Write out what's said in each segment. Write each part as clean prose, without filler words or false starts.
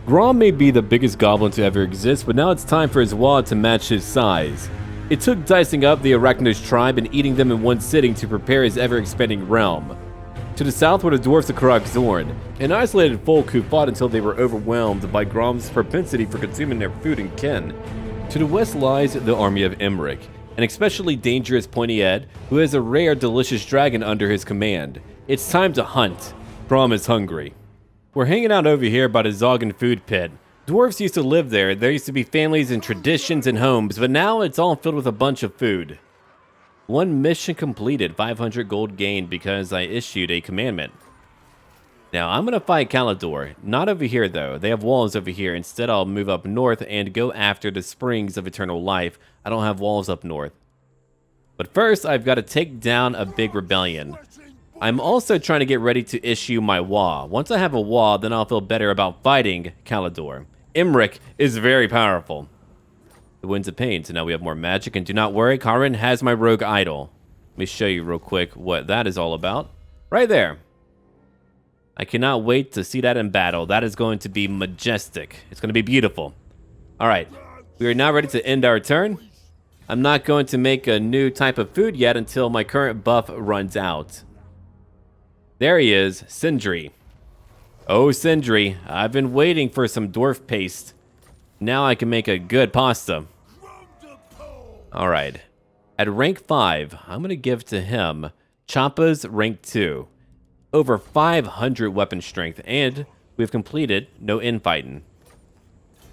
Grom may be the biggest goblin to ever exist, but now it's time for his wallet to match his size. It took dicing up the Arachnos tribe and eating them in one sitting to prepare his ever-expanding realm. To the south were the dwarves of Karak-Zorn, an isolated folk who fought until they were overwhelmed by Grom's propensity for consuming their food and kin. To the west lies the army of Imrik, an especially dangerous pointy-head who has a rare, delicious dragon under his command. It's time to hunt. Grom is hungry. We're hanging out over here by the Zoggen food pit. Dwarves used to live there. There used to be families and traditions and homes, but now it's all filled with a bunch of food. One mission completed, 500 gold gained because I issued a commandment. Now, I'm going to fight Kalidor. Not over here, though. They have walls over here. Instead, I'll move up north and go after the Springs of Eternal Life. I don't have walls up north. But first, I've got to take down a big rebellion. I'm also trying to get ready to issue my Wa. Once I have a Wa, then I'll feel better about fighting Kalidor. Imrik is very powerful. The Winds of Pain, so now we have more magic, and do not worry, Karin has my rogue idol. Let me show you real quick what that is all about. Right there. I cannot wait to see that in battle. That is going to be majestic. It's going to be beautiful. Alright, we are now ready to end our turn. I'm not going to make a new type of food yet until my current buff runs out. There he is, Sindri. Oh, Sindri, I've been waiting for some dwarf paste. Now I can make a good pasta. Alright. At rank 5, I'm going to give to him Champa's rank 2. Over 500 weapon strength, and we've completed no infighting.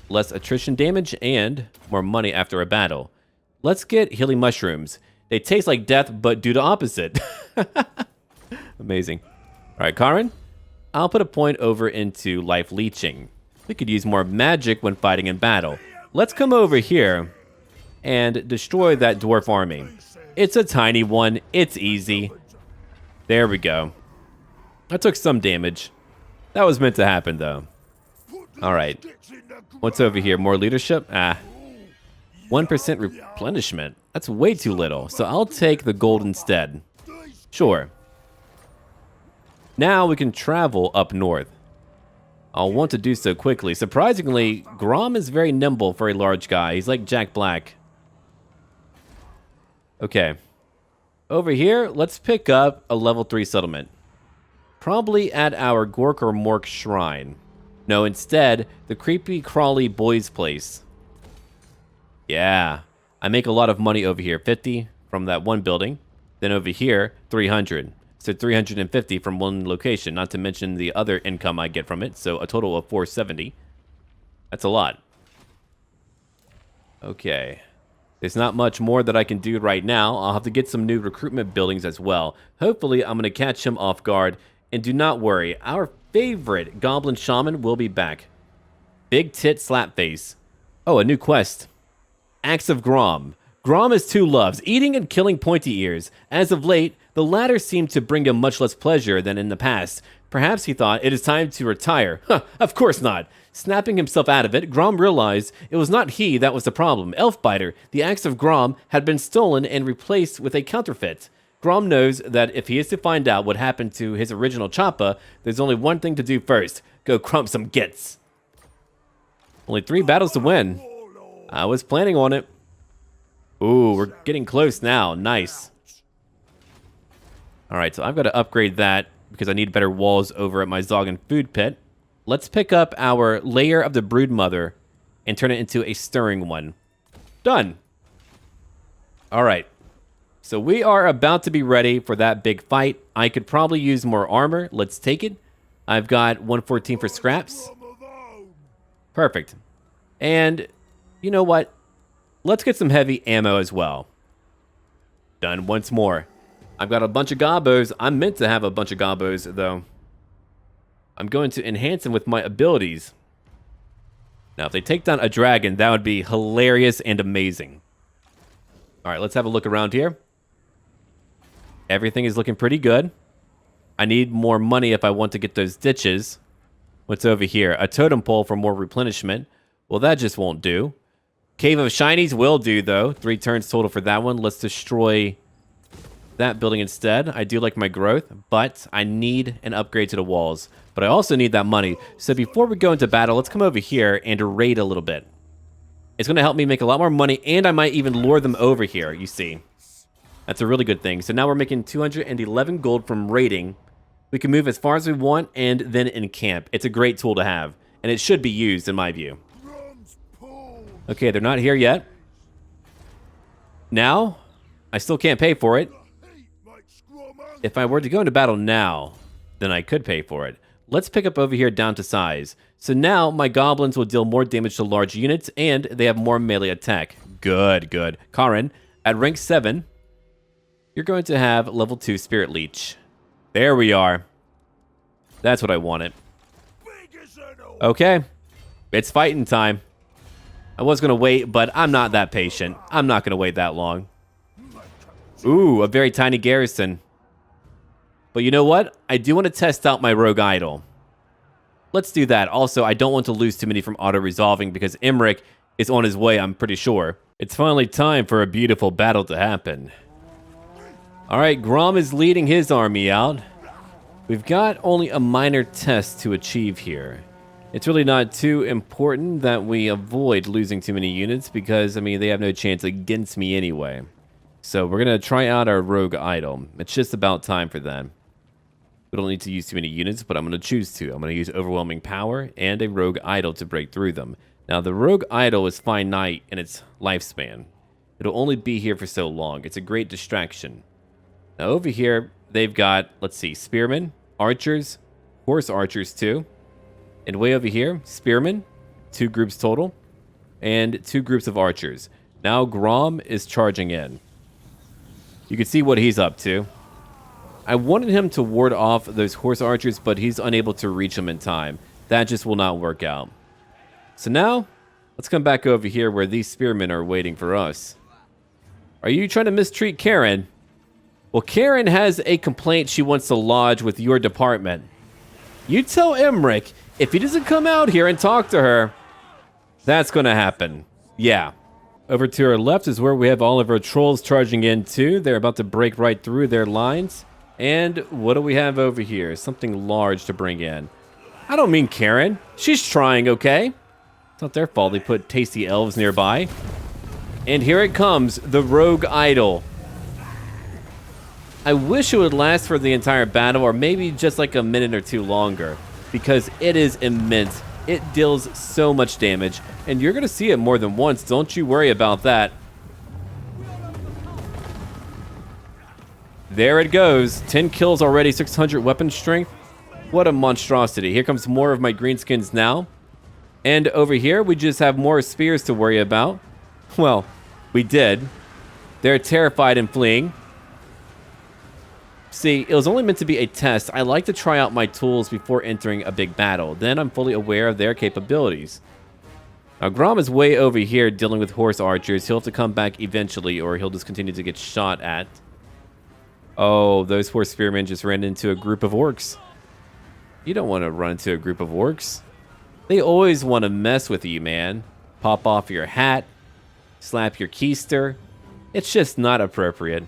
Less attrition damage and more money after a battle. Let's get healing mushrooms. They taste like death, but do the opposite. Amazing. Alright, Karin, I'll put a point over into life leeching. We could use more magic when fighting in battle. Let's come over here and destroy that dwarf army. It's a tiny one. It's easy. There we go. I took some damage. That was meant to happen, though. Alright. What's over here? More leadership? 1% replenishment. That's way too little, so I'll take the gold instead. Sure. Now we can travel up north. I'll want to do so quickly. Surprisingly, Grom is very nimble for a large guy. He's like Jack Black. Okay. Over here, let's pick up a level 3 settlement. Probably at our Gork or Mork shrine. No, instead, the creepy crawly boys place. Yeah. I make a lot of money over here. 50 from that one building. Then over here, 300. So 350 from one location, not to mention the other income I get from it. So a total of 470. That's a lot. Okay. There's not much more that I can do right now. I'll have to get some new recruitment buildings as well. Hopefully, I'm going to catch him off guard. And do not worry, our favorite goblin shaman will be back. Big Tit Slapface. Oh, a new quest. Axe of Grom. Grom has two loves, eating and killing pointy ears. As of late, the latter seemed to bring him much less pleasure than in the past. Perhaps he thought it is time to retire. Huh, of course not. Snapping himself out of it, Grom realized it was not he that was the problem. Elfbiter, the axe of Grom, had been stolen and replaced with a counterfeit. Grom knows that if he is to find out what happened to his original Choppa, there's only one thing to do first. Go crump some gits. Only 3 battles to win. I was planning on it. Ooh, we're getting close now. Nice. Alright, so I've got to upgrade that because I need better walls over at my Zoggen food pit. Let's pick up our Lair of the Broodmother and turn it into a stirring one. Done. Alright. So we are about to be ready for that big fight. I could probably use more armor. Let's take it. I've got 114 for scraps. Perfect. And you know what? Let's get some heavy ammo as well. Done once more. I've got a bunch of gobos. I'm meant to have a bunch of gobos, though. I'm going to enhance them with my abilities. Now, if they take down a dragon, that would be hilarious and amazing. All right, let's have a look around here. Everything is looking pretty good. I need more money if I want to get those ditches. What's over here? A totem pole for more replenishment. Well, that just won't do. Cave of Shinies will do, though. 3 turns total for that one. Let's destroy that building instead. I do like my growth, but I need an upgrade to the walls. But I also need that money. So before we go into battle, let's come over here and raid a little bit. It's going to help me make a lot more money, and I might even lure them over here, you see. That's a really good thing. So now we're making 211 gold from raiding. We can move as far as we want and then encamp. It's a great tool to have, and it should be used in my view. Okay, they're not here yet. Now, I still can't pay for it. If I were to go into battle now, then I could pay for it. Let's pick up over here down to size. So now my goblins will deal more damage to large units, and they have more melee attack. Good, good. Karin, at rank 7, you're going to have level 2 Spirit Leech. There we are. That's what I wanted. Okay, it's fighting time. I was going to wait, but I'm not that patient. I'm not going to wait that long. Ooh, a very tiny garrison. But you know what? I do want to test out my rogue idol. Let's do that. Also, I don't want to lose too many from auto-resolving because Imrik is on his way, I'm pretty sure. It's finally time for a beautiful battle to happen. Alright, Grom is leading his army out. We've got only a minor test to achieve here. It's really not too important that we avoid losing too many units because, I mean, they have no chance against me anyway. So we're going to try out our rogue idol. It's just about time for that. We don't need to use too many units, but I'm going to choose to. I'm going to use overwhelming power and a rogue idol to break through them. Now, the rogue idol is finite in its lifespan. It'll only be here for so long. It's a great distraction. Now, over here, they've got, let's see, spearmen, archers, horse archers too. And way over here, spearmen, 2 groups total, and 2 groups of archers. Now Grom is charging in. You can see what he's up to. I wanted him to ward off those horse archers, but he's unable to reach them in time. That just will not work out. So now, let's come back over here where these spearmen are waiting for us. Are you trying to mistreat Karen? Well, Karen has a complaint she wants to lodge with your department. You tell Imrik, if he doesn't come out here and talk to her, that's going to happen. Yeah. Over to our left is where we have all of our trolls charging in too. They're about to break right through their lines. And what do we have over here? Something large to bring in. I don't mean Karen. She's trying, okay? It's not their fault they put tasty elves nearby. And here it comes, the rogue idol. I wish it would last for the entire battle, or maybe just like a minute or two longer, because it is immense. It deals so much damage, and you're going to see it more than once. Don't you worry about that. There it goes. 10 kills already, 600 weapon strength. What a monstrosity. Here comes more of my greenskins now. And over here, we just have more spears to worry about. Well, we did. They're terrified and fleeing. See, it was only meant to be a test. I like to try out my tools before entering a big battle. Then I'm fully aware of their capabilities. Now, Grom is way over here dealing with horse archers. He'll have to come back eventually, or he'll just continue to get shot at. Oh, those horse spearmen just ran into a group of orcs. You don't want to run into a group of orcs. They always want to mess with you, man. Pop off your hat, slap your keister. It's just not appropriate.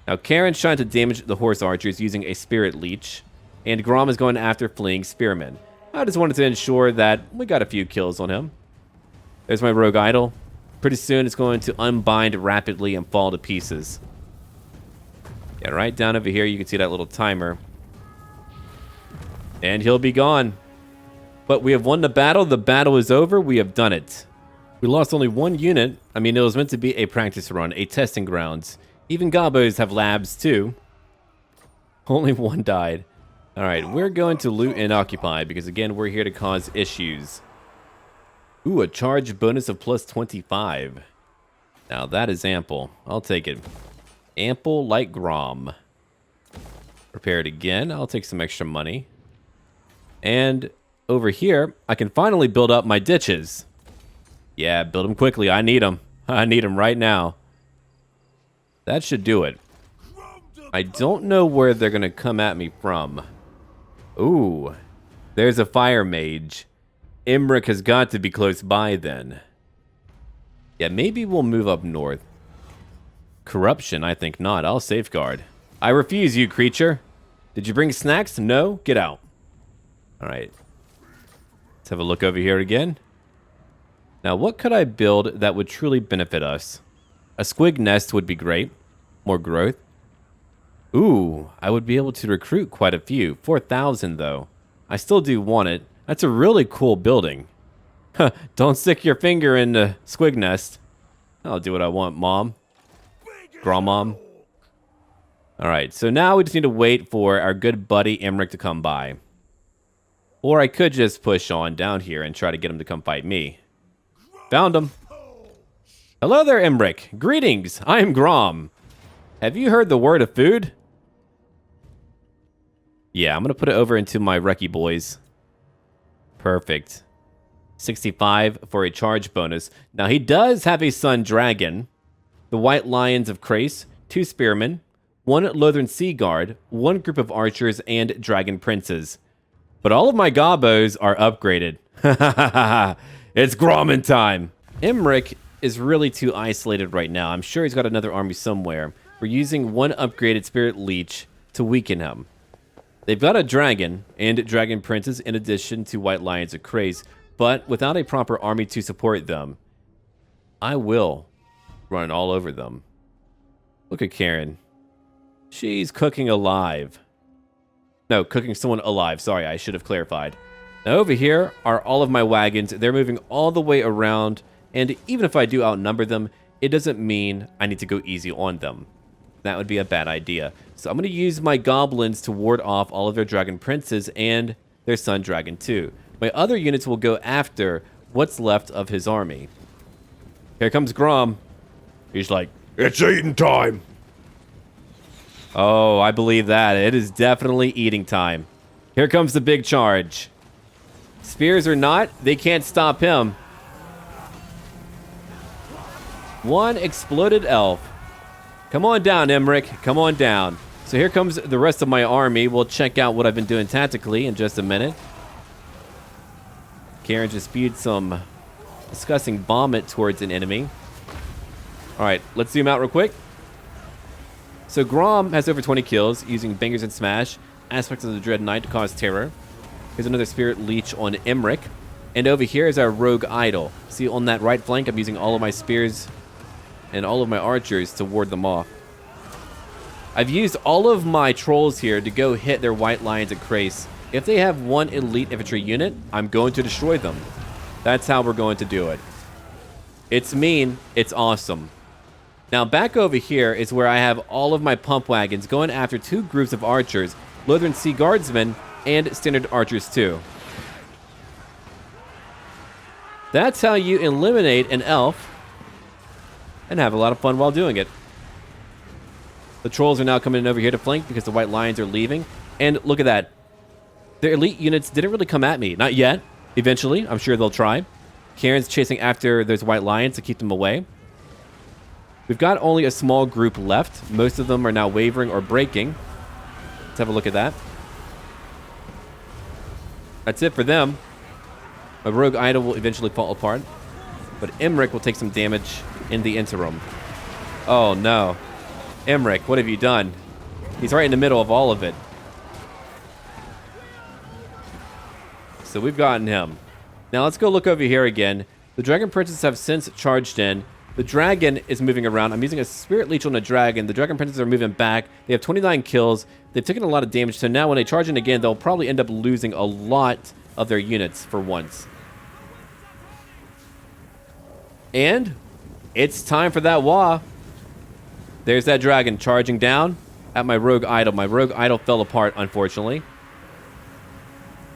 Now, Karen's trying to damage the horse archers using a spirit leech, and Grom is going after fleeing spearmen. I just wanted to ensure that we got a few kills on him. There's my rogue idol. Pretty soon it's going to unbind rapidly and fall to pieces. Yeah, right down over here you can see that little timer. And he'll be gone. But we have won the battle. The battle is over. We have done it. We lost only 1 unit. I mean, it was meant to be a practice run, a testing grounds. Even gobos have labs too. Only 1 died. Alright, we're going to loot and occupy because again, we're here to cause issues. Ooh, a charge bonus of plus 25. Now that is ample. I'll take it. Ample like Grom. Prepare it again. I'll take some extra money. And over here, I can finally build up my ditches. Yeah, build them quickly. I need them. I need them right now. That should do it. I don't know where they're going to come at me from. Ooh, there's a fire mage. Imrik has got to be close by then. Yeah, maybe we'll move up north. Corruption, I think not. I'll safeguard. I refuse, you creature. Did you bring snacks? No? Get out. Alright. Let's have a look over here again. Now, what could I build that would truly benefit us? A squig nest would be great. More growth. Ooh, I would be able to recruit quite a few. 4,000 though. I still do want it. That's a really cool building. Don't stick your finger in the squig nest. I'll do what I want, Mom. Grandmom. Alright, so now we just need to wait for our good buddy Imrik to come by. Or I could just push on down here and try to get him to come fight me. Found him. Hello there, Imrik. Greetings. I am Grom. Have you heard the word of food? Yeah, I'm going to put it over into my Recce boys. Perfect. 65 for a charge bonus. Now, he does have a son dragon. The White Lions of Krace, 2 spearmen, 1 Lothern Sea Guard, 1 group of archers, and dragon princes. But all of my gobbos are upgraded. It's Grommin time. Imrik is really too isolated right now. I'm sure he's got another army somewhere. We're using 1 upgraded Spirit Leech to weaken him. They've got a dragon and dragon princes in addition to White Lions of Krace, but without a proper army to support them, I will run all over them. Look at Karen. She's cooking alive. No, cooking someone alive. Sorry, I should have clarified. Now over here are all of my wagons. They're moving all the way around, and even if I do outnumber them, it doesn't mean I need to go easy on them. That would be a bad idea. So I'm going to use my goblins to ward off all of their dragon princes and their son dragon too. My other units will go after what's left of his army. Here comes Grom. He's like, it's eating time. Oh, I believe that. It is definitely eating time. Here comes the big charge. Spears or not, they can't stop him. 1 exploded elf. Come on down, Imrik. Come on down. So here comes the rest of my army. We'll check out what I've been doing tactically in just a minute. Karen just spewed some disgusting vomit towards an enemy. Alright, let's zoom out real quick. So Grom has over 20 kills using bangers and smash, aspects of the Dread Knight to cause terror. Here's another Spirit Leech on Imrik. And over here is our Rogue Idol. See, on that right flank, I'm using all of my spears and all of my archers to ward them off. I've used all of my trolls here to go hit their White Lions at Krace. If they have 1 elite infantry unit, I'm going to destroy them. That's how we're going to do it. It's mean, it's awesome. Now back over here is where I have all of my pump wagons going after 2 groups of archers, Lothern Sea Guardsmen, and standard archers too. That's how you eliminate an elf and have a lot of fun while doing it. The trolls are now coming in over here to flank because the White Lions are leaving. And look at that. Their elite units didn't really come at me. Not yet. Eventually, I'm sure they'll try. Karen's chasing after those White Lions to keep them away. We've got only a small group left. Most of them are now wavering or breaking. Let's have a look at that. That's it for them. A Rogue Idol will eventually fall apart. But Imrik will take some damage in the interim. Oh no. Imrik, what have you done? He's right in the middle of all of it. So we've gotten him. Now let's go look over here again. The Dragon Princes have since charged in. The dragon is moving around. I'm using a Spirit Leech on a dragon. The Dragon Princes are moving back. They have 29 kills. They've taken a lot of damage. So now when they charge in again, they'll probably end up losing a lot of their units for once. And it's time for that Wah. There's that dragon charging down at my Rogue Idol. My Rogue Idol fell apart, unfortunately.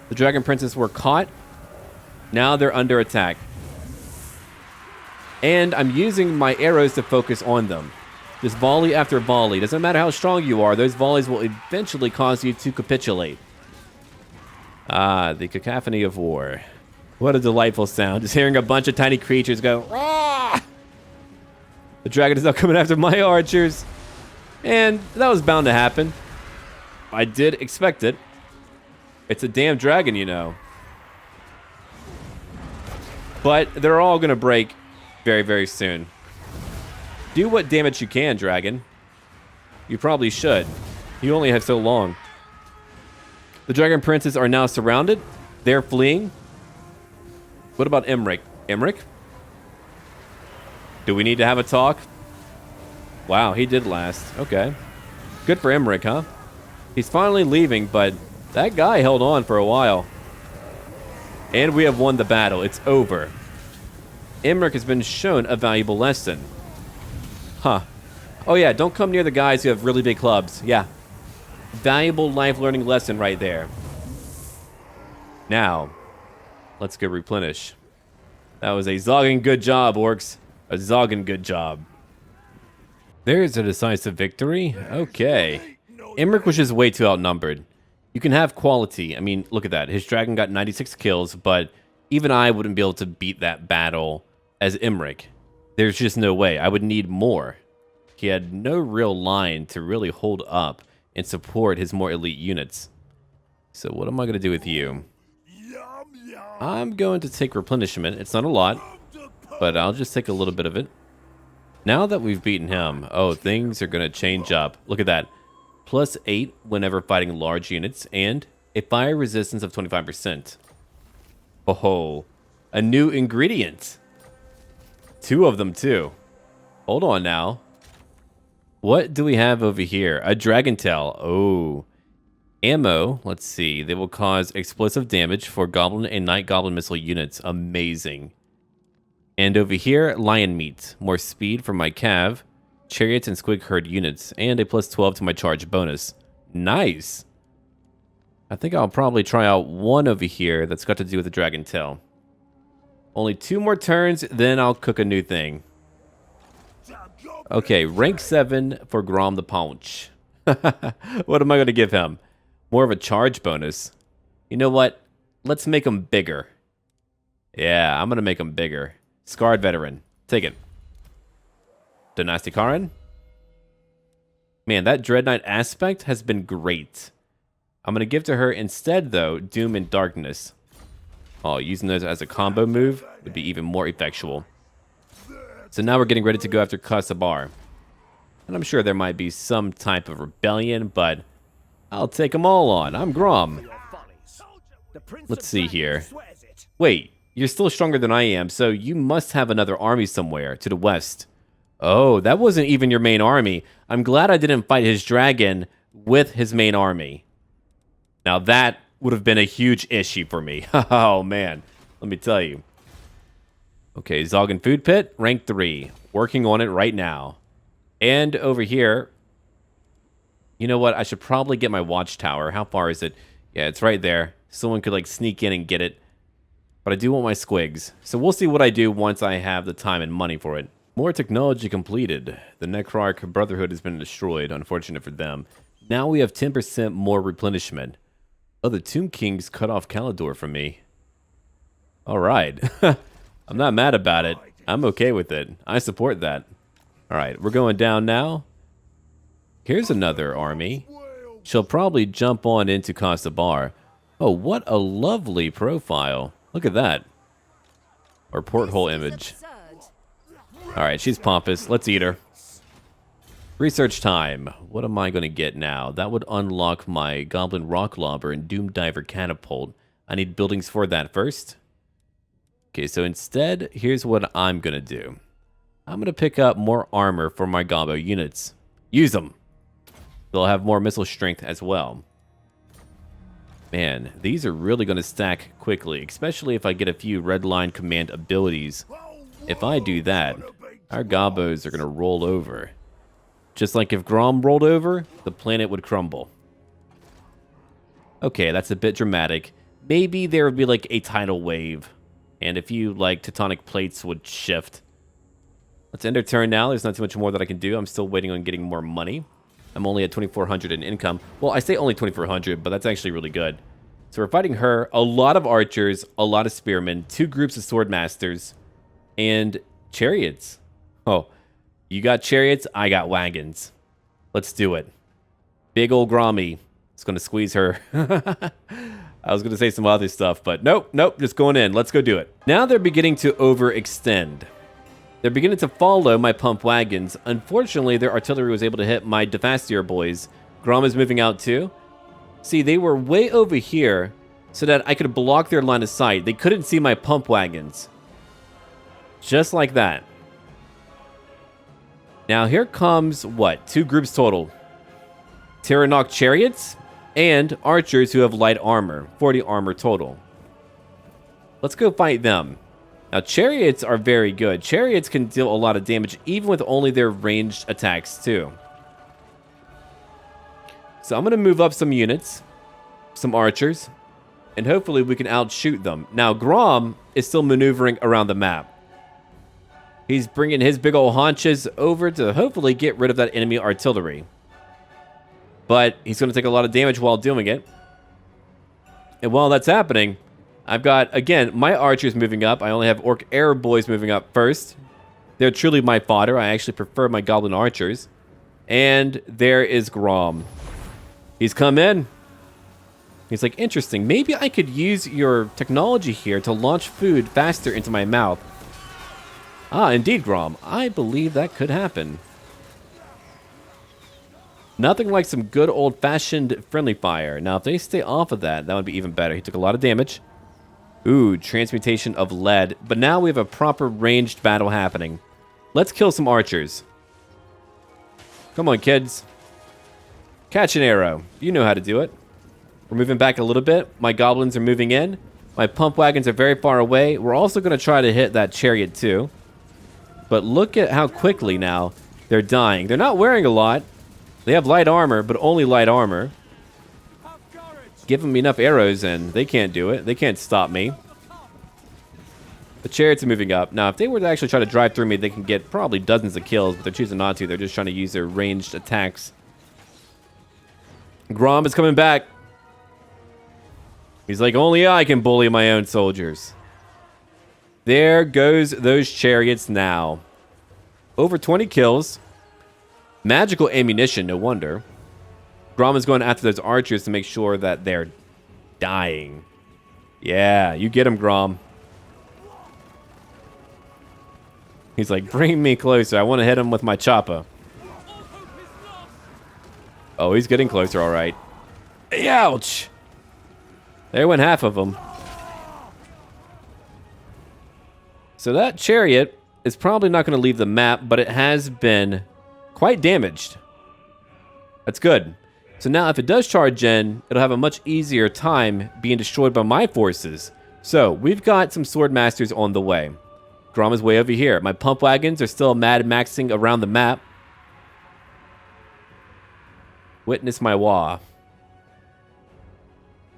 The Dragon Princes were caught. Now they're under attack. And I'm using my arrows to focus on them. Just volley after volley. Doesn't matter how strong you are, those volleys will eventually cause you to capitulate. Ah, the cacophony of war. What a delightful sound. Just hearing a bunch of tiny creatures go, "Rah!" The dragon is now coming after my archers. And that was bound to happen. I did expect it. It's a damn dragon, you know. But they're all going to break very, very soon. Do what damage you can, dragon. You probably should. You only have so long. The Dragon Princes are now surrounded. They're fleeing. What about Imrik? Imrik? Do we need to have a talk? Wow, he did last. Okay. Good for Imrik, huh? He's finally leaving, but that guy held on for a while. And we have won the battle. It's over. Imrik has been shown a valuable lesson. Huh. Oh yeah, don't come near the guys who have really big clubs. Yeah. Valuable life learning lesson right there. Now, let's go replenish. That was a zogging good job, orcs. A zogging good job. There's a decisive victory. Okay. Imrik was just way too outnumbered. You can have quality. I mean, look at that. His dragon got 96 kills, but even I wouldn't be able to beat that battle as Imrik. There's just no way. I would need more. He had no real line to really hold up and support his more elite units. So what am I going to do with you? I'm going to take replenishment. It's not a lot, but I'll just take a little bit of it. Now that we've beaten him, oh, things are going to change up. Look at that. +8 whenever fighting large units, and a fire resistance of 25%. Oh, a new ingredient. 2 of them, too. Hold on now. What do we have over here? A dragon tail. Oh. Ammo. Let's see. They will cause explosive damage for goblin and night goblin missile units. Amazing. And over here, lion meat. More speed for my cav, chariots, and squig herd units. And a +12 to my charge bonus. Nice. I think I'll probably try out one over here that's got to do with the dragon tail. Only 2 more turns, then I'll cook a new thing. Okay, rank 7 for Grom the Paunch. What am I going to give him? More of a charge bonus. You know what? Let's make him bigger. Yeah, I'm going to make him bigger. Scarred veteran. Take it. Dynasty Karin. Man, that Dread Knight aspect has been great. I'm going to give to her instead, though, Doom and Darkness. Oh, using those as a combo move would be even more effectual. So now we're getting ready to go after Ka-Sabar. And I'm sure there might be some type of rebellion, but I'll take them all on. I'm Grom. Let's see here. Wait, you're still stronger than I am, so you must have another army somewhere to the west. Oh, that wasn't even your main army. I'm glad I didn't fight his dragon with his main army. Now that would have been a huge issue for me. Oh, man. Let me tell you. Okay, Zoggin Food Pit, rank 3. Working on it right now. And over here, you know what? I should probably get my watchtower. How far is it? Yeah, it's right there. Someone could, like, sneak in and get it. But I do want my squigs. So we'll see what I do once I have the time and money for it. More technology completed. The Necrarch Brotherhood has been destroyed. Unfortunate for them. Now we have 10% more replenishment. Oh, the Tomb Kings cut off Kalidor from me. Alright. I'm not mad about it. I'm okay with it. I support that. Alright, we're going down now. Here's another army. She'll probably jump on into Ka-Sabar. Oh, what a lovely profile. Look at that. Or porthole image. Alright, she's pompous. Let's eat her. Research time. What am I going to get now? That would unlock my Goblin Rock Lobber and Doom Diver Catapult. I need buildings for that first. Okay, so instead, here's what I'm going to do. I'm going to pick up more armor for my Gobbo units. Use them. They'll have more missile strength as well. Man, these are really going to stack quickly, especially if I get a few red line command abilities. If I do that, our Gobbos are going to roll over. Just like if Grom rolled over, the planet would crumble. Okay, that's a bit dramatic. Maybe there would be like a tidal wave. And a few like tectonic plates would shift. Let's end our turn now. There's not too much more that I can do. I'm still waiting on getting more money. I'm only at 2,400 in income. Well, I say only 2,400, but that's actually really good. So we're fighting her. A lot of archers, a lot of spearmen, 2 groups of sword masters, and chariots. Oh, you got chariots, I got wagons. Let's do it. Big old Grommy. It's going to squeeze her. I was going to say some other stuff, but nope, just going in. Let's go do it. Now they're beginning to overextend. They're beginning to follow my pump wagons. Unfortunately, their artillery was able to hit my Defastier boys. Grom is moving out too. See, they were way over here, so that I could block their line of sight. They couldn't see my pump wagons. Just like that. Now here comes, what, 2 groups total. Terranok chariots and archers who have light armor. 40 armor total. Let's go fight them. Now chariots are very good. Chariots can deal a lot of damage even with only their ranged attacks too. So I'm going to move up some units, some archers, and hopefully we can outshoot them. Now Grom is still maneuvering around the map. He's bringing his big old haunches over to hopefully get rid of that enemy artillery. But he's going to take a lot of damage while doing it. And while that's happening, I've got, again, my archers moving up. I only have Orc Arab boys moving up first. They're truly my fodder. I actually prefer my goblin archers. And there is Grom. He's come in. He's like, interesting. Maybe I could use your technology here to launch food faster into my mouth. Ah, indeed, Grom. I believe that could happen. Nothing like some good old-fashioned friendly fire. Now, if they stay off of that, that would be even better. He took a lot of damage. Ooh, transmutation of lead. But now we have a proper ranged battle happening. Let's kill some archers. Come on, kids. Catch an arrow. You know how to do it. We're moving back a little bit. My goblins are moving in. My pump wagons are very far away. We're also going to try to hit that chariot, too. But look at how quickly now they're dying. They're not wearing a lot. They have light armor, but only light armor. Give them enough arrows and they can't do it. They can't stop me. The chariots are moving up. Now, if they were to actually try to drive through me, they can get probably dozens of kills, but they're choosing not to. They're just trying to use their ranged attacks. Grom is coming back. He's like, only I can bully my own soldiers. There goes those chariots now. Over 20 kills. Magical ammunition, no wonder. Grom is going after those archers to make sure that they're dying. Yeah, you get him, Grom. He's like, bring me closer. I want to hit him with my chopper. Oh, he's getting closer, all right. Ouch! There went half of them. So that chariot is probably not going to leave the map, but it has been quite damaged. That's good. So now if it does charge in, it'll have a much easier time being destroyed by my forces. So we've got some sword masters on the way. Grom is way over here. My pump wagons are still mad maxing around the map. Witness my wah.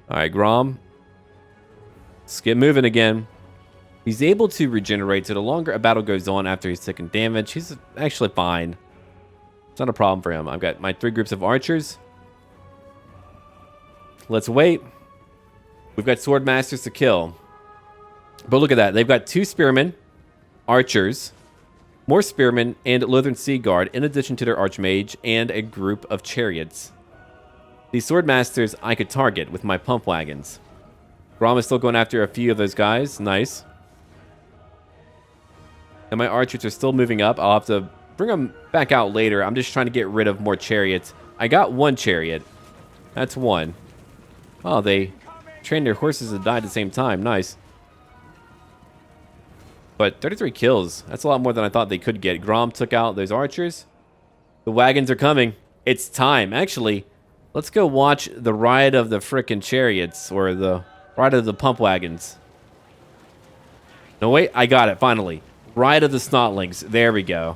Alright, Grom. Let's get moving again. He's able to regenerate, so the longer a battle goes on after he's taken damage, he's actually fine. It's not a problem for him. I've got my 3 groups of archers. Let's wait. We've got sword masters to kill. But look at that. They've got 2 spearmen, archers, more spearmen, and Lothern Sea Guard, in addition to their archmage and a group of chariots. These sword masters I could target with my pump wagons. Grom is still going after a few of those guys. Nice. And my archers are still moving up. I'll have to bring them back out later. I'm just trying to get rid of more chariots. I got 1 chariot. That's 1. Oh, they trained their horses to die at the same time. Nice. But 33 kills. That's a lot more than I thought they could get. Grom took out those archers. The wagons are coming. It's time. Actually, let's go watch the ride of the frickin' chariots, or the ride of the pump wagons. No, wait. I got it, finally. Ride of the snotlings. There we go.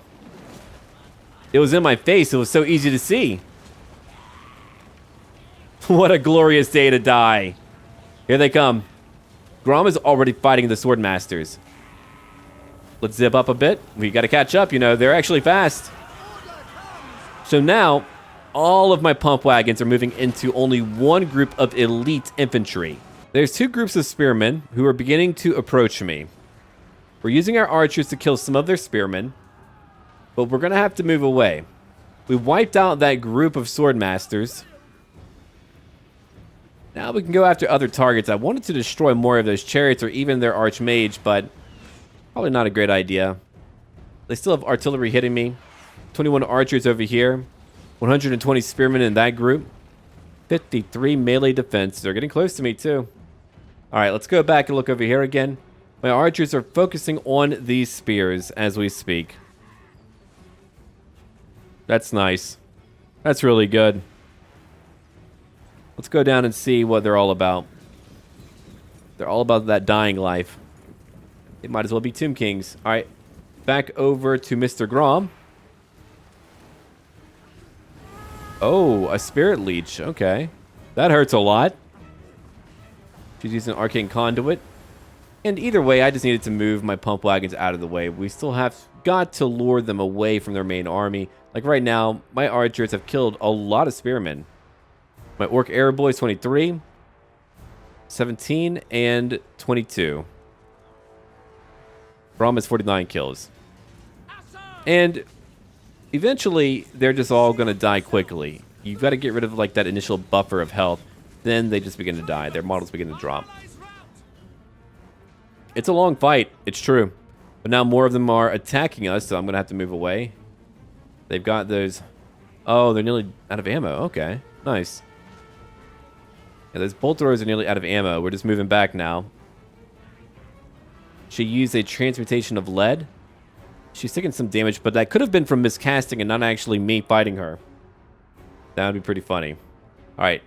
It was in my face. It was so easy to see. What a glorious day to die. Here they come. Grom is already fighting the sword masters. Let's zip up a bit. We got to catch up, you know. They're actually fast. So now, all of my pump wagons are moving into only 1 group of elite infantry. There's 2 groups of spearmen who are beginning to approach me. We're using our archers to kill some of their spearmen, but we're going to have to move away. We wiped out that group of sword masters. Now we can go after other targets. I wanted to destroy more of those chariots or even their archmage, but probably not a great idea. They still have artillery hitting me. 21 archers over here. 120 spearmen in that group. 53 melee defense. They're getting close to me too. Alright, let's go back and look over here again. My archers are focusing on these spears as we speak. That's nice. That's really good. Let's go down and see what they're all about. They're all about that dying life. They might as well be Tomb Kings. Alright, back over to Mr. Grom. Oh, a Spirit Leech. Okay. That hurts a lot. She's using Arcane Conduit. And either way, I just needed to move my pump wagons out of the way. We still have got to lure them away from their main army. Like right now, my archers have killed a lot of spearmen. My Orc Arrow Boys 23, 17, and 22. Grom has 49 kills. And eventually, they're just all going to die quickly. You've got to get rid of like that initial buffer of health. Then they just begin to die. Their models begin to drop. It's a long fight. It's true. But now more of them are attacking us, so I'm going to have to move away. They've got those... Oh, they're nearly out of ammo. Okay. Nice. Yeah, those bolt throwers are nearly out of ammo. We're just moving back now. She used a transmutation of lead. She's taking some damage, but that could have been from miscasting and not actually me fighting her. That would be pretty funny. Alright.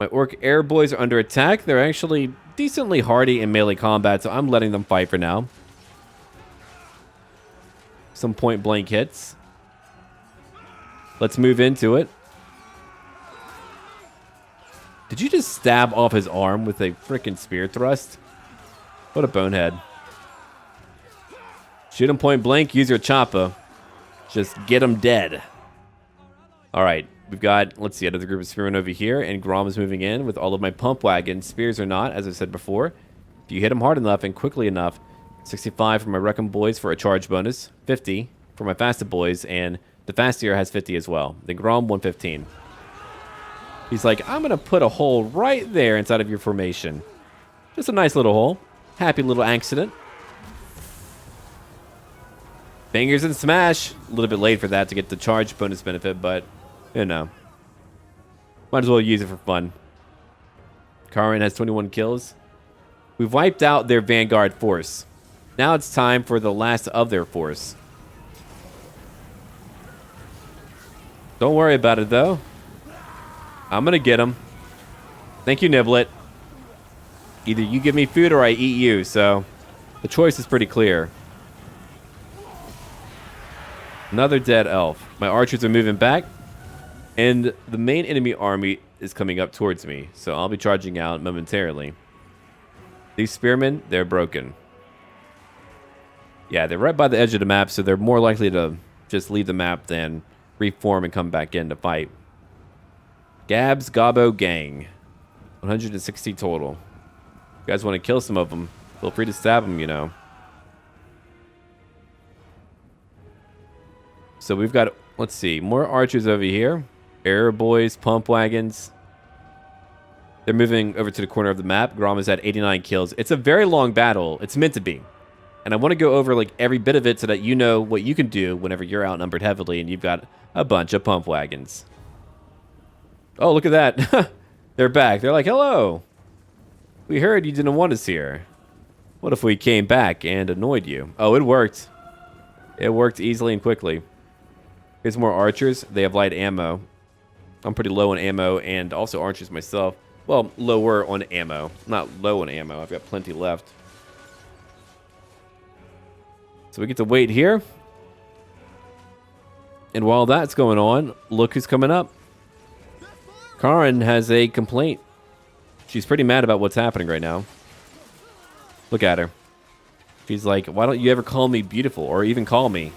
My Orc Air Boys are under attack. They're actually decently hardy in melee combat, so I'm letting them fight for now. Some point blank hits. Let's move into it. Did you just stab off his arm with a freaking spear thrust? What a bonehead. Shoot him point blank, use your choppa. Just get him dead. Alright, we've got, let's see, another group of spearmen over here, and Grom is moving in with all of my pump wagons. Spears or not, as I said before. If you hit them hard enough and quickly enough, 65 for my Wrecking Boys for a charge bonus, 50 for my Fasted Boys, and the Fastier has 50 as well. Then Grom, 115. He's like, I'm going to put a hole right there inside of your formation. Just a nice little hole. Happy little accident. Fingers and smash. A little bit late for that to get the charge bonus benefit, but, you know. Might as well use it for fun. Karin has 21 kills. We've wiped out their Vanguard force. Now it's time for the last of their force. Don't worry about it, though. I'm going to get him. Thank you, Niblet. Either you give me food or I eat you, so the choice is pretty clear. Another dead elf. My archers are moving back, and the main enemy army is coming up towards me, so I'll be charging out momentarily. These spearmen, they're broken. Yeah, they're right by the edge of the map, so they're more likely to just leave the map than reform and come back in to fight. Gab's Gobbo Gang. 160 total. If you guys want to kill some of them, feel free to stab them, you know. So we've got, let's see, more archers over here. Air Boys, pump wagons. They're moving over to the corner of the map. Grom is at 89 kills. It's a very long battle. It's meant to be. And I want to go over like every bit of it so that you know what you can do whenever you're outnumbered heavily and you've got a bunch of pump wagons. Oh, look at that. They're back. They're like, hello. We heard you didn't want us here. What if we came back and annoyed you? Oh, it worked. It worked easily and quickly. Here's more archers. They have light ammo. I'm pretty low on ammo and also archers myself. Well, lower on ammo. Not low on ammo. I've got plenty left. So we get to wait here. And while that's going on, look who's coming up. Karin has a complaint. She's pretty mad about what's happening right now. Look at her. She's like, why don't you ever call me beautiful or even call me?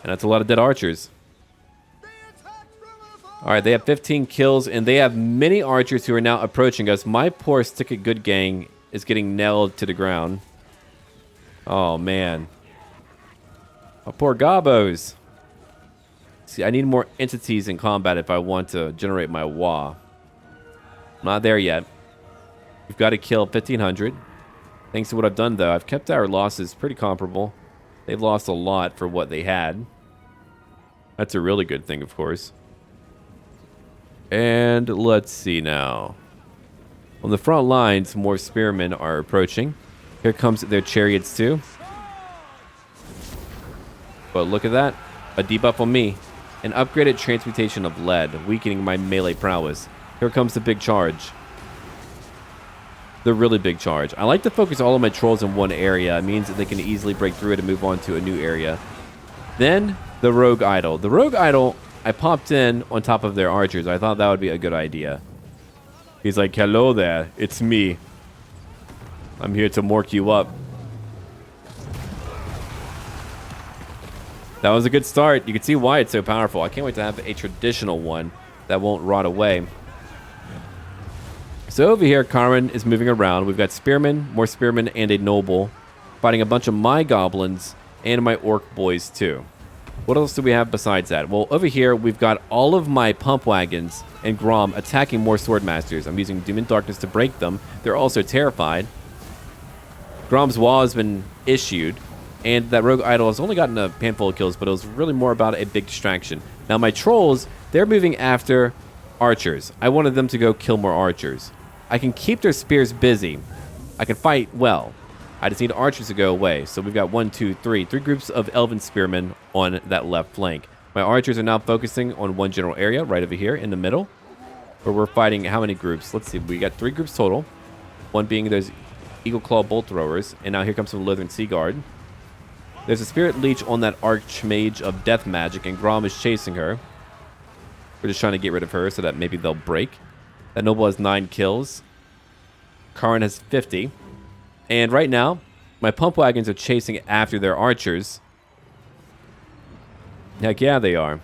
And that's a lot of dead archers. Alright, they have 15 kills and they have many archers who are now approaching us. My poor Stick It Good gang is getting nailed to the ground. Oh, man. My poor Gobbos. See, I need more entities in combat if I want to generate my WA. I'm not there yet. We've got to kill 1,500. Thanks to what I've done, though, I've kept our losses pretty comparable. They've lost a lot for what they had. That's a really good thing, of course. And let's see now. On the front lines, more spearmen are approaching. Here comes their chariots too. But look at that. A debuff on me. An upgraded transmutation of lead, weakening my melee prowess. Here comes the big charge. The really big charge. I like to focus all of my trolls in one area. It means that they can easily break through it and move on to a new area. Then, the rogue idol. The rogue idol, I popped in on top of their archers. I thought that would be a good idea. He's like, hello there, it's me. I'm here to mork you up. That was a good start. You can see why it's so powerful. I can't wait to have a traditional one that won't rot away. So over here, Karen is moving around. We've got spearmen, more spearmen, and a noble. Fighting a bunch of my goblins and my orc boys too. What else do we have besides that? Well, over here, we've got all of my pump wagons and Grom attacking more swordmasters. I'm using Doom and Darkness to break them. They're also terrified. Grom's wall has been issued, and that rogue idol has only gotten a handful of kills, but it was really more about a big distraction. Now, my trolls, they're moving after archers. I wanted them to go kill more archers. I can keep their spears busy. I can fight well. I just need archers to go away. So we've got 1, 2, 3 groups of elven spearmen on that left flank. My archers are now focusing on one general area right over here in the middle, where we're fighting how many groups? Let's see. We got 3 groups total. One being those Eagle Claw bolt throwers, and now here comes some Lothern Sea Guard. There's a Spirit Leech on that Archmage of Death Magic, and Grom is chasing her. We're just trying to get rid of her so that maybe they'll break. That Noble has 9 kills. Karin has 50. And right now, my pump wagons are chasing after their archers. Heck yeah, they are.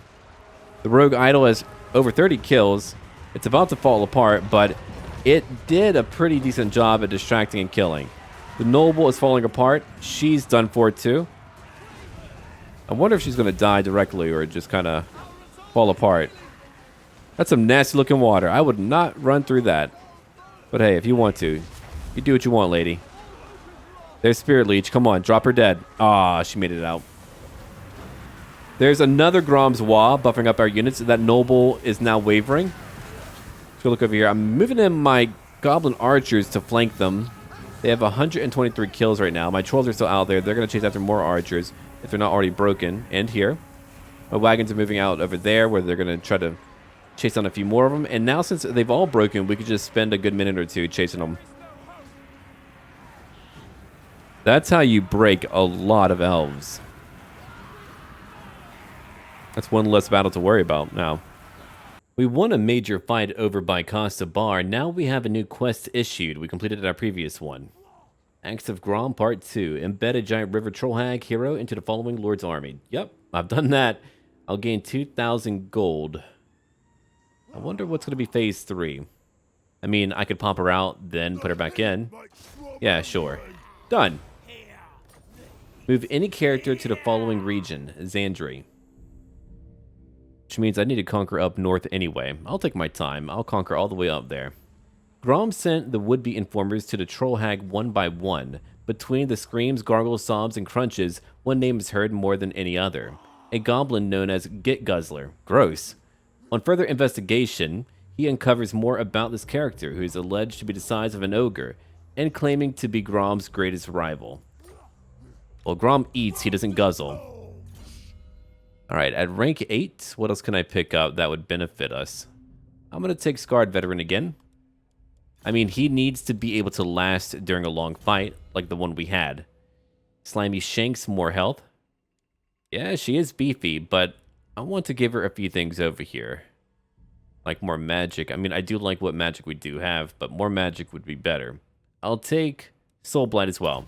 The Rogue Idol has over 30 kills. It's about to fall apart, but it did a pretty decent job at distracting and killing. The Noble is falling apart. She's done for too. I wonder if she's going to die directly or just kind of fall apart. That's some nasty looking water. I would not run through that. But hey, if you want to, you do what you want, lady. There's Spirit Leech. Come on, drop her dead. Ah, she made it out. There's another Grom's Wah buffing up our units. That Noble is now wavering. Let's go look over here. I'm moving in my Goblin Archers to flank them. They have 123 kills right now. My Trolls are still out there. They're going to chase after more Archers if they're not already broken. And here. My wagons are moving out over there where they're going to try to chase on a few more of them. And now since they've all broken, we could just spend a good minute or two chasing them. That's how you break a lot of elves. That's one less battle to worry about now. We won a major fight over by Ka-Sabar. Now we have a new quest issued. We completed our previous one. Acts of Grom Part 2. Embed a giant river troll hag hero into the following lord's army. Yep, I've done that. I'll gain 2,000 gold. I wonder what's going to be phase 3. I mean, I could pop her out, then put her back in. Yeah, sure. Done. Move any character to the following region, Xandri. Which means I need to conquer up north anyway. I'll take my time. I'll conquer all the way up there. Grom sent the would-be informers to the troll hag one by one. Between the screams, gargles, sobs, and crunches, one name is heard more than any other. A goblin known as Git Guzzler. Gross. On further investigation, he uncovers more about this character, who is alleged to be the size of an ogre, and claiming to be Grom's greatest rival. Well, Grom eats, he doesn't guzzle. Alright, at rank 8, what else can I pick up that would benefit us? I'm going to take Scarred Veteran again. I mean, he needs to be able to last during a long fight, like the one we had. Slimy Shanks, more health. Yeah, she is beefy, but I want to give her a few things over here. Like more magic. I mean, I do like what magic we do have, but more magic would be better. I'll take Soul Blight as well.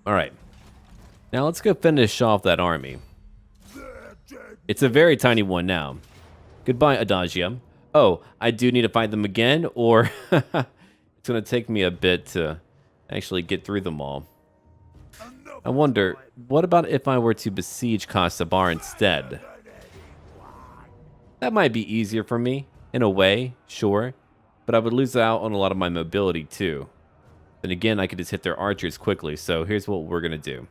Alright. Now let's go finish off that army. It's a very tiny one now. Goodbye, Adagia. Oh, I do need to fight them again, or it's going to take me a bit to actually get through them all. I wonder, what about if I were to besiege Ka-Sabar instead? That might be easier for me, in a way, sure, but I would lose out on a lot of my mobility too. Then again, I could just hit their archers quickly, so here's what we're going to do.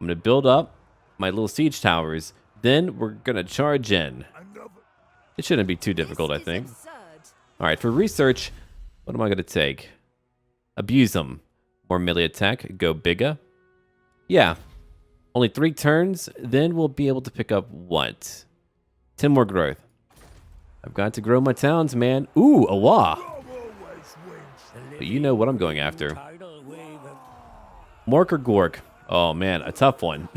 I'm going to build up my little siege towers, then we're going to charge in. It shouldn't be too difficult, I think. Alright, for research, What am I going to take? Abuse them. More melee attack. Go bigger. Yeah. Only 3 turns. Then we'll be able to pick up what? 10 more growth. I've got to grow my towns, man. Ooh, a wah. But you know what I'm going after. Mork or Gork? Oh, man, a tough one.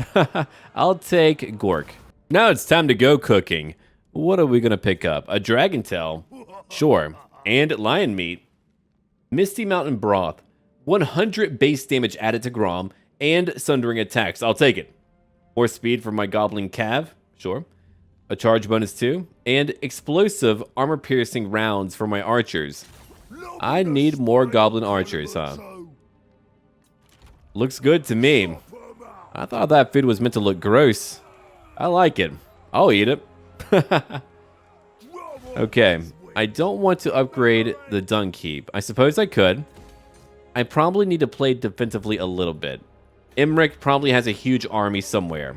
I'll take Gork. Now it's time to go cooking. What are we going to pick up? A dragon tail? Sure. And lion meat. Misty Mountain broth. 100 base damage added to Grom. And sundering attacks. I'll take it. More speed for my goblin cav? Sure. A charge bonus too. And explosive armor-piercing rounds for my archers. I need more goblin archers, huh? Looks good to me. I thought that food was meant to look gross. I like it. I'll eat it. Okay. I don't want to upgrade the dung heap. I suppose I could. I probably need to play defensively a little bit. Imrik probably has a huge army somewhere.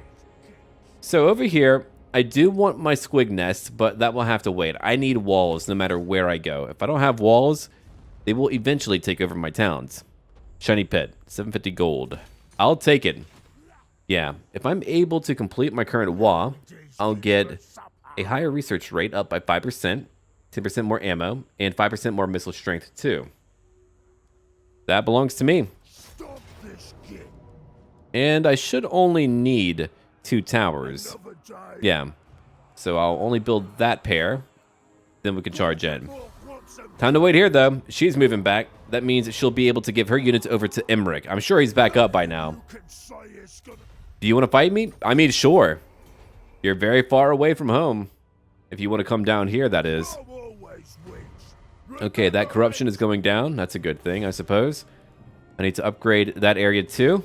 So over here, I do want my squig nest, but that will have to wait. I need walls no matter where I go. If I don't have walls, they will eventually take over my towns. Shiny pit, 750 gold. I'll take it. Yeah, if I'm able to complete my current wall, I'll get a higher research rate up by 5%, 10% more ammo, and 5% more missile strength too. That belongs to me. And I should only need 2 towers. Yeah. So I'll only build that pair. Then we can charge in. Time to wait here, though. She's moving back. That means she'll be able to give her units over to Imrik. I'm sure he's back up by now. Do you want to fight me? I mean, sure. You're very far away from home. If you want to come down here, that is. Okay, that corruption is going down. That's a good thing, I suppose. I need to upgrade that area, too.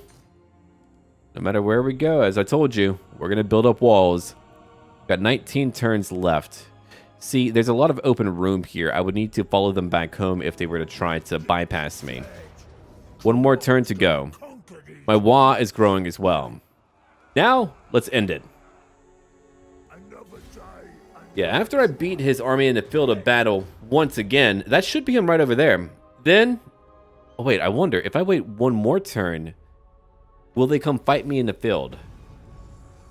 No matter where we go, as I told you, we're going to build up walls. Got 19 turns left. See, there's a lot of open room here. I would need to follow them back home if they were to try to bypass me. 1 more turn to go. My wah is growing as well. Now, let's end it. Yeah, after I beat his army in the field of battle once again, that should be him right over there. Then, oh wait, I wonder, if I wait 1 more turn, will they come fight me in the field?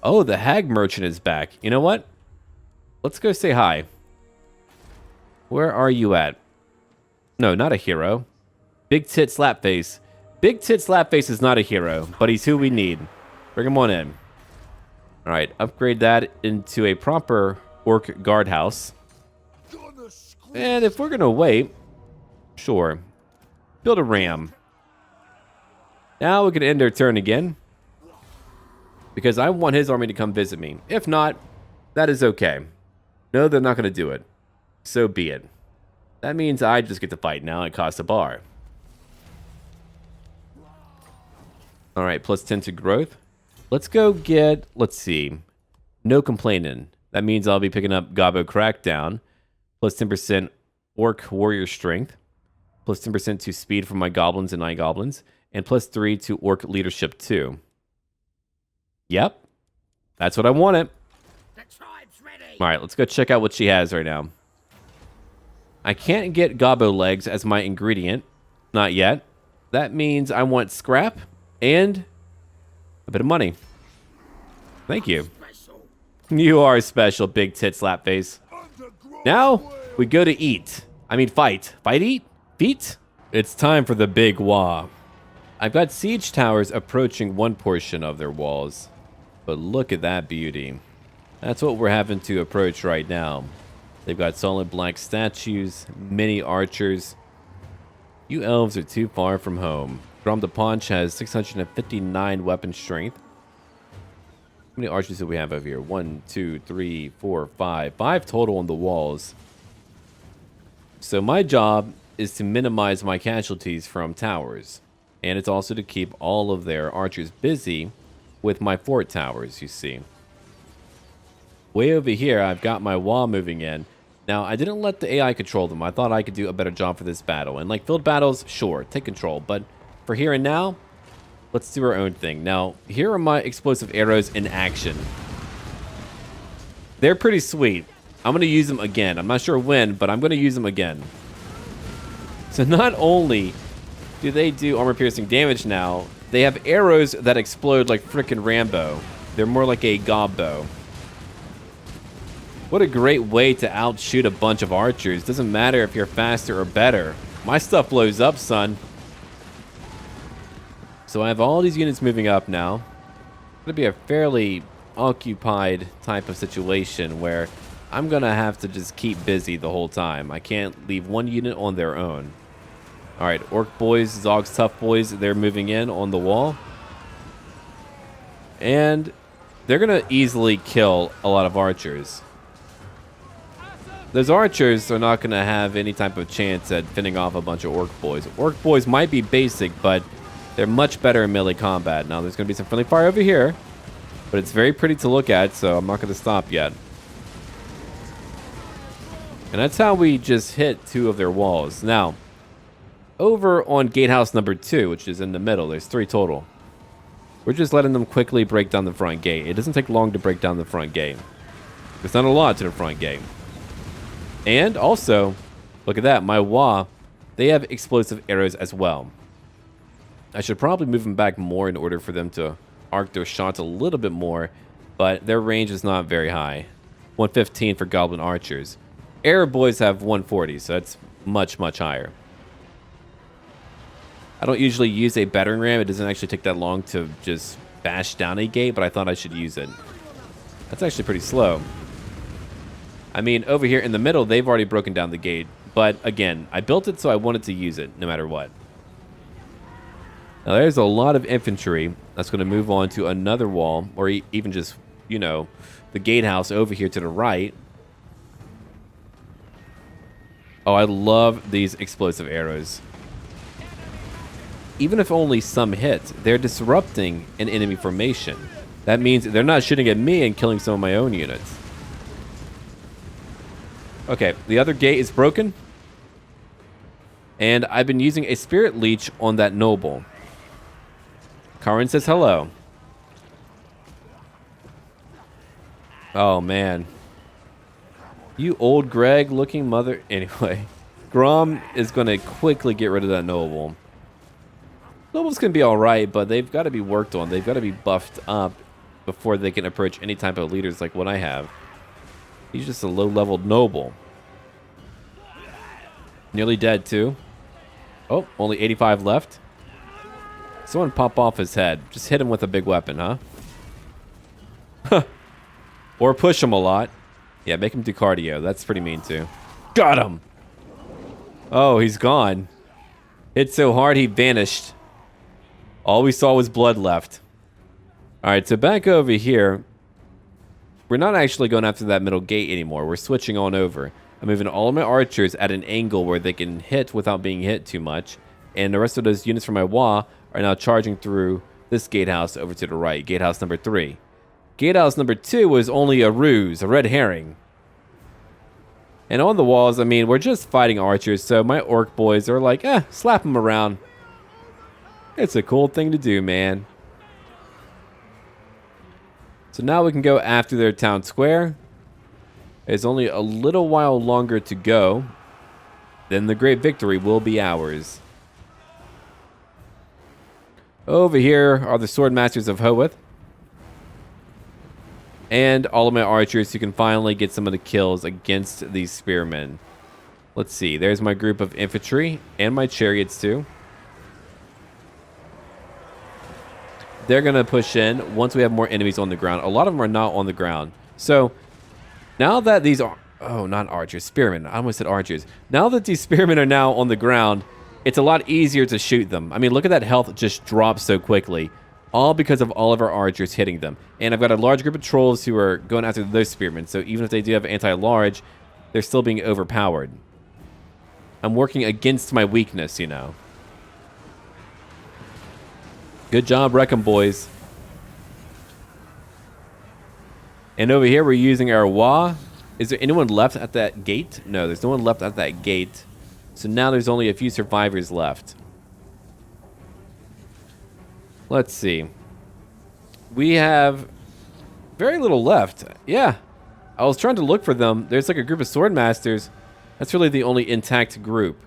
Oh, the hag merchant is back. You know what? Let's go say hi. Where are you at? No, not a hero. Big Tit Slapface. Big Tit Slapface is not a hero, but he's who we need. Bring him on in. Alright, upgrade that into a proper orc guardhouse. And if we're gonna wait, sure. Build a ram. Now we can end our turn again. Because I want his army to come visit me. If not, that is okay. No, they're not going to do it. So be it. That means I just get to fight now at Ka-Sabar. Alright, plus 10 to growth. Let's go get, let's see, no complaining. That means I'll be picking up Gobbo Crackdown. Plus 10% Orc Warrior Strength. Plus 10% to speed from my goblins and night goblins. And plus 3 to Orc Leadership too. Yep. That's what I wanted. Alright, let's go check out what she has right now. I can't get Gobbo legs as my ingredient. Not yet. That means I want scrap and a bit of money. Thank you. You are special, Big Tit Slapface. Now, we go to eat. I mean fight. Fight, eat? Feet? It's time for the big wah. I've got siege towers approaching one portion of their walls. But look at that beauty. That's what we're having to approach right now. They've got solid black statues, many archers. You elves are too far from home. Grom the Paunch has 659 weapon strength. How many archers do we have over here? 1, 2, 3, 4, 5. 5 total on the walls. So my job is to minimize my casualties from towers. And it's also to keep all of their archers busy with my fort towers, you see. Way over here, I've got my wall moving in. Now, I didn't let the AI control them. I thought I could do a better job for this battle. And like field battles, sure, take control. But for here and now, let's do our own thing. Now, here are my explosive arrows in action. They're pretty sweet. I'm going to use them again. I'm not sure when, but I'm going to use them again. So not only do they do armor-piercing damage now, they have arrows that explode like frickin' Rambo. They're more like a gobbo. What a great way to outshoot a bunch of archers. Doesn't matter if you're faster or better. My stuff blows up, son. So I have all these units moving up now. It's going to be a fairly occupied type of situation where I'm going to have to just keep busy the whole time. I can't leave one unit on their own. Alright, Orc boys, Zog's tough boys, they're moving in on the wall. And they're going to easily kill a lot of archers. Those archers are not going to have any type of chance at fending off a bunch of Orc boys. Orc boys might be basic, but they're much better in melee combat. Now, there's going to be some friendly fire over here, but it's very pretty to look at, so I'm not going to stop yet. And that's how we just hit 2 of their walls. Now, over on gatehouse number 2, which is in the middle, there's 3 total. We're just letting them quickly break down the front gate. It doesn't take long to break down the front gate. There's not a lot to the front gate. And also, look at that, my Wa, they have explosive arrows as well. I should probably move them back more in order for them to arc their shots a little bit more, but their range is not very high. 115 for goblin archers. Arrow boys have 140, so that's much, much higher. I don't usually use a battering ram. It doesn't actually take that long to just bash down a gate, but I thought I should use it. That's actually pretty slow. I mean, over here in the middle, they've already broken down the gate. But again, I built it so I wanted to use it no matter what. Now, there's a lot of infantry that's going to move on to another wall, or even just, you know, the gatehouse over here to the right. Oh, I love these explosive arrows. Even if only some hit, they're disrupting an enemy formation. That means they're not shooting at me and killing some of my own units. Okay, the other gate is broken. And I've been using a Spirit Leech on that noble. Karin says hello. Oh, man. You old Greg looking mother. Anyway, Grom is going to quickly get rid of that noble. Nobles can be alright, but they've got to be worked on. They've got to be buffed up before they can approach any type of leaders like what I have. He's just a low-leveled noble. Nearly dead, too. Oh, only 85 left. Someone pop off his head. Just hit him with a big weapon, huh? Or push him a lot. Yeah, make him do cardio. That's pretty mean, too. Got him! Oh, he's gone. Hit so hard he vanished. All we saw was blood left. Alright, so back over here. We're not actually going after that middle gate anymore. We're switching on over. I'm moving all of my archers at an angle where they can hit without being hit too much. And the rest of those units from my Wa are now charging through this gatehouse over to the right. Gatehouse number 3. Gatehouse number 2 was only a ruse, a red herring. And on the walls, I mean, we're just fighting archers, so my orc boys are like, slap them around. It's a cool thing to do, man. So now we can go after their town square. There's only a little while longer to go. Then the great victory will be ours. Over here are the sword masters of Hoeth. And all of my archers who can finally get some of the kills against these spearmen. Let's see. There's my group of infantry and my chariots too. They're going to push in once we have more enemies on the ground. A lot of them are not on the ground. So now that these are... Oh, not archers. Spearmen. I almost said archers. Now that these spearmen are now on the ground, it's a lot easier to shoot them. I mean, look at that health just drop so quickly. All because of all of our archers hitting them. And I've got a large group of trolls who are going after those spearmen. So even if they do have anti-large, they're still being overpowered. I'm working against my weakness, you know. Good job, Wreckham boys. And over here, we're using our Wa. Is there anyone left at that gate? No, there's no one left at that gate. So now there's only a few survivors left. Let's see. We have very little left. Yeah. I was trying to look for them. There's like a group of sword masters. That's really the only intact group.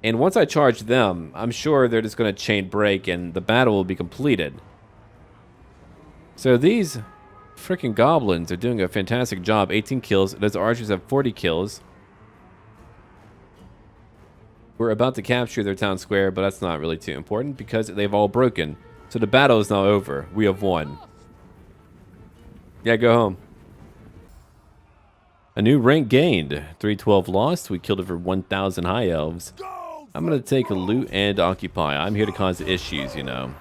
And once I charge them, I'm sure they're just going to chain break and the battle will be completed. So these freaking goblins are doing a fantastic job. 18 kills. Those archers have 40 kills. We're about to capture their town square, but that's not really too important because they've all broken. So the battle is now over. We have won. Yeah, go home. A new rank gained. 312 lost. We killed over 1,000 High Elves. I'm going to take a loot and occupy. I'm here to cause issues, you know.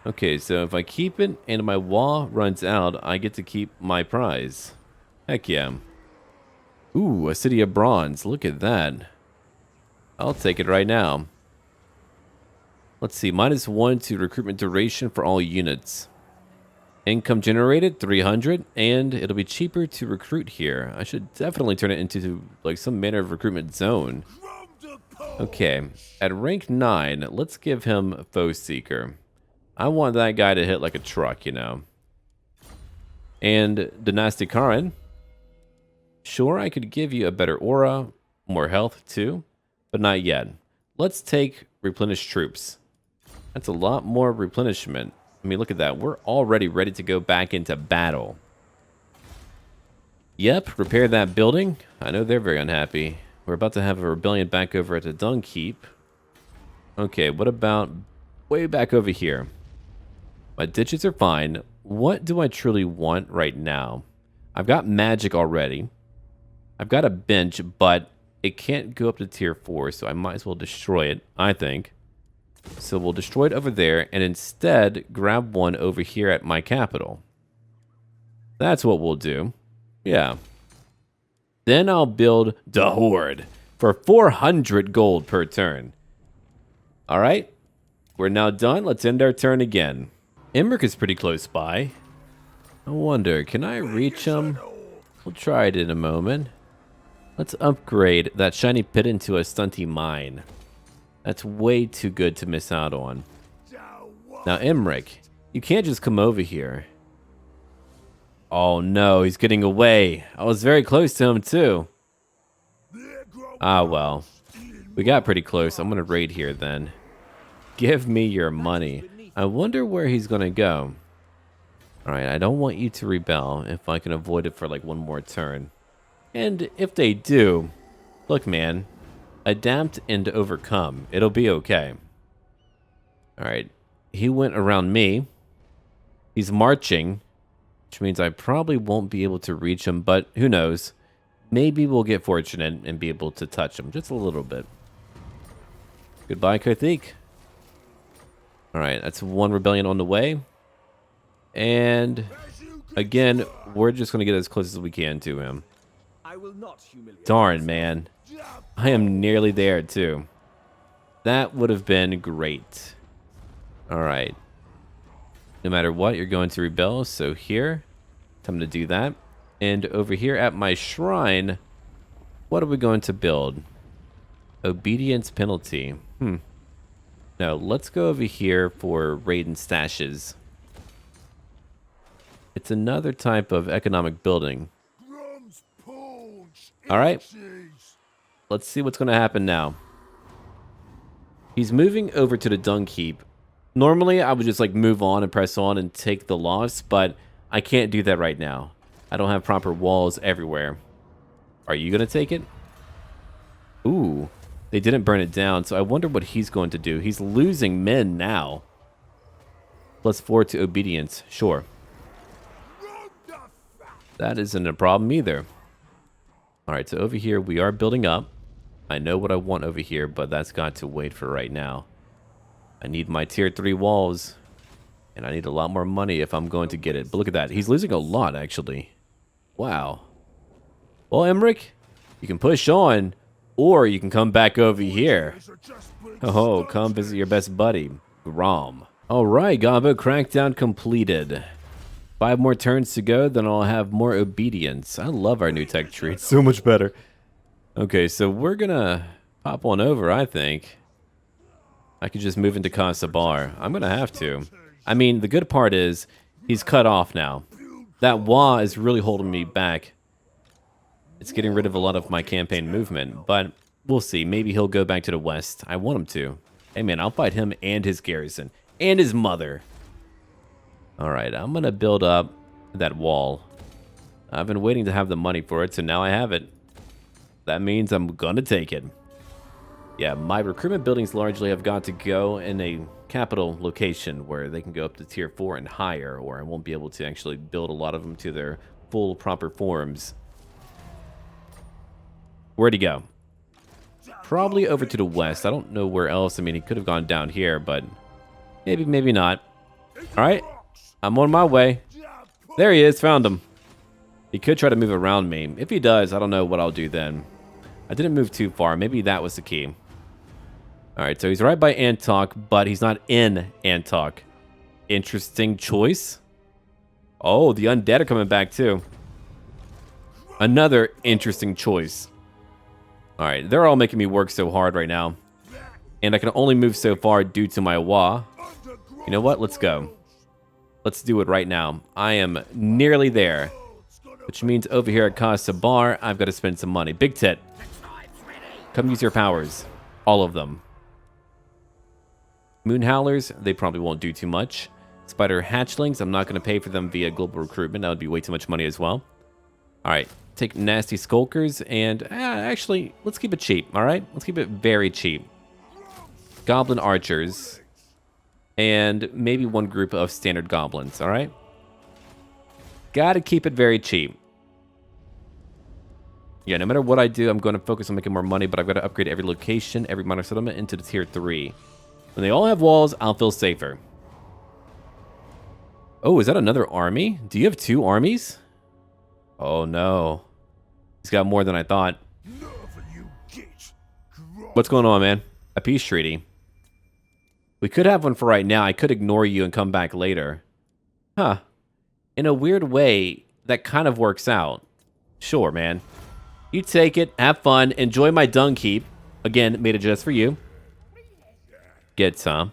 Okay, so if I keep it and my wall runs out, I get to keep my prize. Heck yeah. Ooh, a city of bronze. Look at that. I'll take it right now. Let's see. -1 to recruitment duration for all units. Income generated, 300. And it'll be cheaper to recruit here. I should definitely turn it into like some manner of recruitment zone. Okay. At rank 9, let's give him Foe Seeker. I want that guy to hit like a truck, you know. And Dynasty Karin. Sure, I could give you a better aura, more health too, but not yet. Let's take Replenish Troops. That's a lot more replenishment. I mean, look at that. We're already ready to go back into battle. Yep, repair that building. I know they're very unhappy. We're about to have a rebellion back over at the Dung Keep. Okay, what about way back over here? My ditches are fine. What do I truly want right now? I've got magic already. I've got a bench, but it can't go up to tier 4, so I might as well destroy it, I think. So we'll destroy it over there, and instead grab one over here at my capital. That's what we'll do. Yeah. Then I'll build the Horde for 400 gold per turn. Alright. We're now done. Let's end our turn again. Imrik is pretty close by. I wonder, can I reach him? We'll try it in a moment. Let's upgrade that shiny pit into a stunty mine. That's way too good to miss out on. Now, Imrik, you can't just come over here. Oh no, he's getting away. I was very close to him too. Ah, well. We got pretty close. I'm gonna raid here then. Give me your money. I wonder where he's gonna go. Alright, I don't want you to rebel if I can avoid it for like one more turn. And if they do, look man, adapt and overcome. It'll be okay. Alright, he went around me. He's marching, which means I probably won't be able to reach him, but who knows. Maybe we'll get fortunate and be able to touch him just a little bit. Goodbye, Karthik. Alright, that's one rebellion on the way. And again, we're just going to get as close as we can to him. Darn, man. I am nearly there, too. That would have been great. Alright. No matter what, you're going to rebel. So here, time to do that. And over here at my shrine, what are we going to build? Obedience penalty. No, let's go over here for raid and stashes. It's another type of economic building. Alright. Let's see what's going to happen now. He's moving over to the Dung Keep. Normally, I would just like move on and press on and take the loss, but I can't do that right now. I don't have proper walls everywhere. Are you going to take it? Ooh. They didn't burn it down, so I wonder what he's going to do. He's losing men now. +4 to obedience. Sure. That isn't a problem either. Alright, so over here we are building up. I know what I want over here, but that's got to wait for right now. I need my tier 3 walls. And I need a lot more money if I'm going to get it. But look at that. He's losing a lot, actually. Wow. Well, Imrik, you can push on. Or you can come back over here. Oh, come visit your best buddy, Grom. Alright, Gobbo, crackdown completed. 5 more turns to go, then I'll have more obedience. I love our new tech tree. It's so much better. Okay, so we're gonna pop on over, I think. I could just move into Ka-Sabar. I'm gonna have to. I mean, the good part is, he's cut off now. That wah is really holding me back. It's getting rid of a lot of my campaign movement, but We'll see. Maybe he'll go back to the west. I want him to. Hey, man, I'll fight him and his garrison. And his mother. All right, I'm going to build up that wall. I've been waiting to have the money for it, so now I have it. That means I'm going to take it. Yeah, my recruitment buildings largely have got to go in a capital location where they can go up to tier 4 and higher, or I won't be able to actually build a lot of them to their full proper forms. Where'd he go? Probably over to the west. I don't know where else. I mean, he could have gone down here, but maybe, maybe not. All right, I'm on my way. There he is, found him. He could try to move around me. If he does, I don't know what I'll do then. I didn't move too far. Maybe that was the key. All right, so he's right by Antok, but he's not in Antok. Interesting choice. Oh, the undead are coming back too. Another interesting choice. All right, they're all making me work so hard right now. And I can only move so far due to my Wa. You know what? Let's go. Let's do it right now. I am nearly there. Which means over here at Ka-Sabar, I've got to spend some money. Big Tit. Come use your powers. All of them. Moon Howlers, they probably won't do too much. Spider Hatchlings, I'm not going to pay for them via global recruitment. That would be way too much money as well. All right. Take Nasty Skulkers and actually, let's keep it cheap, all right? Let's keep it very cheap. Goblin Archers and maybe one group of standard goblins, all right? Gotta keep it very cheap. Yeah, no matter what I do, I'm going to focus on making more money, but I've got to upgrade every location, every minor settlement into the tier 3. When they all have walls, I'll feel safer. Oh, is that another army? Do you have 2 armies? Oh, no. He's got more than I thought. What's going on, man? A peace treaty. We could have one for right now. I could ignore you and come back later. Huh. In a weird way, that kind of works out. Sure, man. You take it, have fun, enjoy my dung heap. Again, made it just for you. Get some.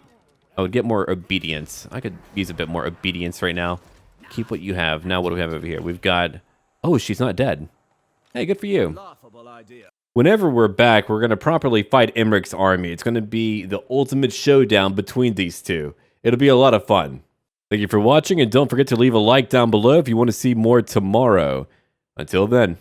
I would get more obedience. I could use a bit more obedience right now. Keep what you have. Now what do we have over here? We've got... Oh, she's not dead. Hey, good for you. Whenever we're back, we're going to properly fight Imrik's army. It's going to be the ultimate showdown between these two. It'll be a lot of fun. Thank you for watching, and don't forget to leave a like down below if you want to see more tomorrow. Until then.